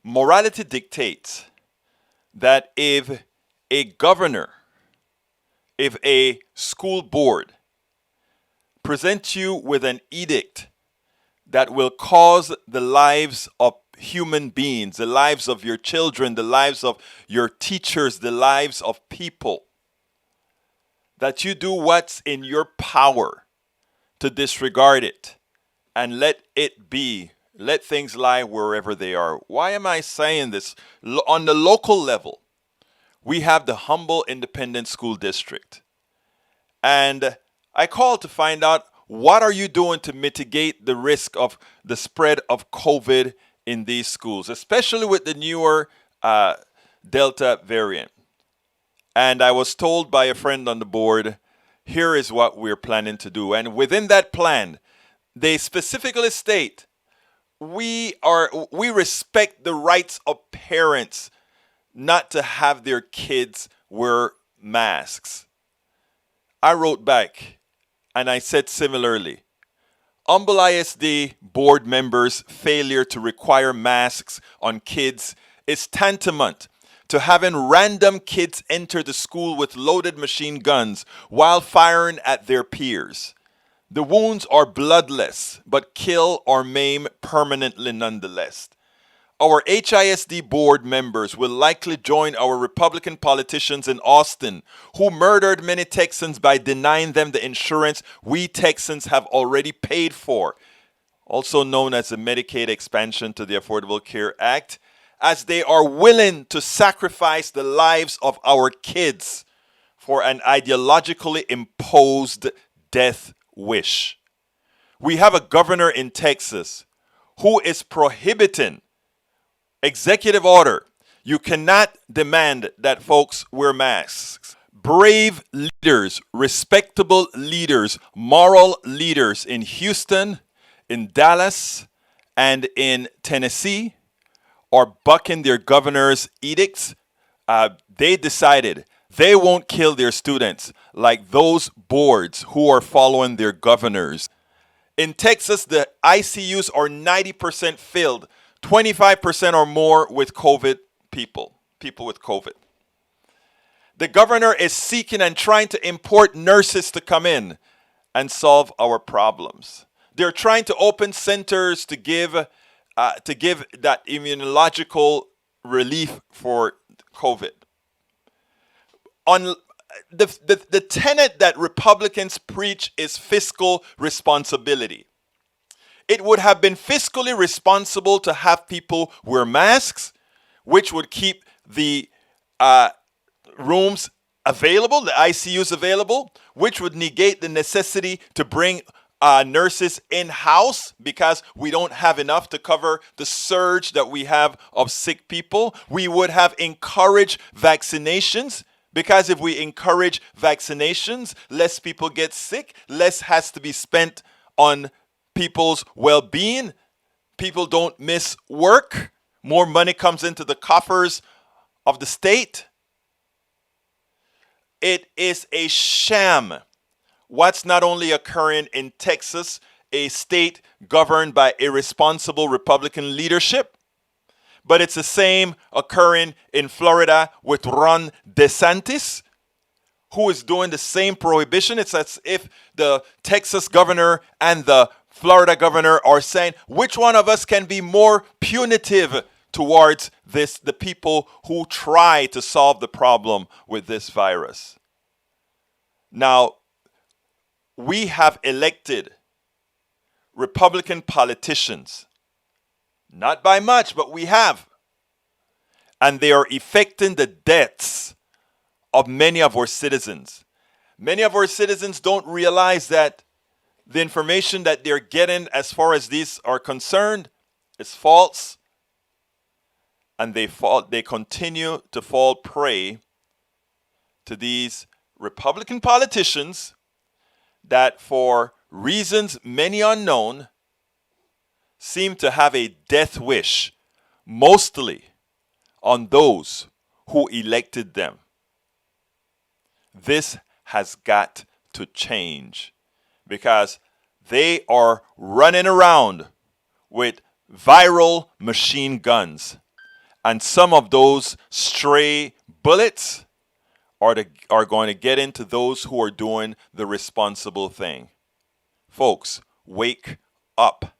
Morality dictates that if a governor, if a school board presents you with an edict that will cause the lives of human beings, the lives of your children, the lives of your teachers, the lives of people, that you do what's in your power to disregard it and let it be. Let things lie wherever they are. Why am I saying this? On the local level, we have the humble independent school district. And I called to find out, what are you doing to mitigate the risk of the spread of COVID in these schools, especially with the newer Delta variant? And I was told by a friend on the board, here is what we're planning to do. And within that plan, they specifically state, we respect the rights of parents not to have their kids wear masks. I wrote back and I said similarly, Humble ISD board members' failure to require masks on kids is tantamount to having random kids enter the school with loaded machine guns while firing at their peers. The wounds are bloodless, but kill or maim permanently nonetheless. Our HISD board members will likely join our Republican politicians in Austin who murdered many Texans by denying them the insurance we Texans have already paid for, also known as the Medicaid expansion to the Affordable Care Act, as they are willing to sacrifice the lives of our kids for an ideologically imposed death wish. We have a governor in Texas who is prohibiting executive order. You cannot demand that folks wear masks. Brave leaders, respectable leaders, moral leaders in Houston, in Dallas, and in Tennessee are bucking their governor's edicts. They decided they won't kill their students like those boards who are following their governors. In Texas, the ICUs are 90% filled, 25% or more with COVID people with COVID. The governor is seeking and trying to import nurses to come in and solve our problems. They're trying to open centers to give that immunological relief for COVID. On the tenet that Republicans preach is fiscal responsibility. It would have been fiscally responsible to have people wear masks, which would keep the rooms available, the ICUs available, which would negate the necessity to bring nurses in-house because we don't have enough to cover the surge that we have of sick people. We would have encouraged vaccinations because if we encourage vaccinations, less people get sick, less has to be spent on people's well-being. People don't miss work. More money comes into the coffers of the state. It is a sham what's not only occurring in Texas, a state governed by irresponsible Republican leadership, but it's the same occurring in Florida with Ron DeSantis, who is doing the same prohibition. It's as if the Texas governor and the Florida governor are saying, which one of us can be more punitive towards the people who try to solve the problem with this virus? Now, we have elected Republican politicians, not by much, but we have. And they are effecting the deaths of many of our citizens. Many of our citizens don't realize that the information that they're getting as far as these are concerned is false. And they continue to fall prey to these Republican politicians that, for reasons many unknown, seem to have a death wish, mostly on those who elected them. This has got to change because they are running around with viral machine guns. And some of those stray bullets are going to get into those who are doing the responsible thing. Folks, wake up.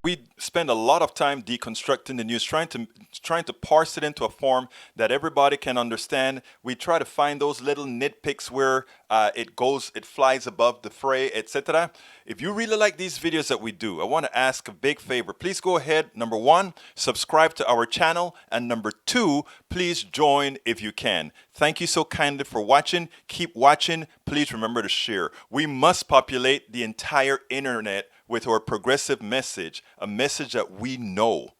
We spend a lot of time deconstructing the news, trying to parse it into a form that everybody can understand. We try to find those little nitpicks where it flies above the fray, etc. If you really like these videos that we do, I want to ask a big favor. Please go ahead. Number one, subscribe to our channel, and number two, please join if you can. Thank you so kindly for watching. Keep watching. Please remember to share. We must populate the entire internet with our progressive message, a message that we know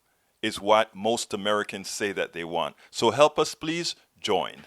is what most Americans say that they want. So help us, please join.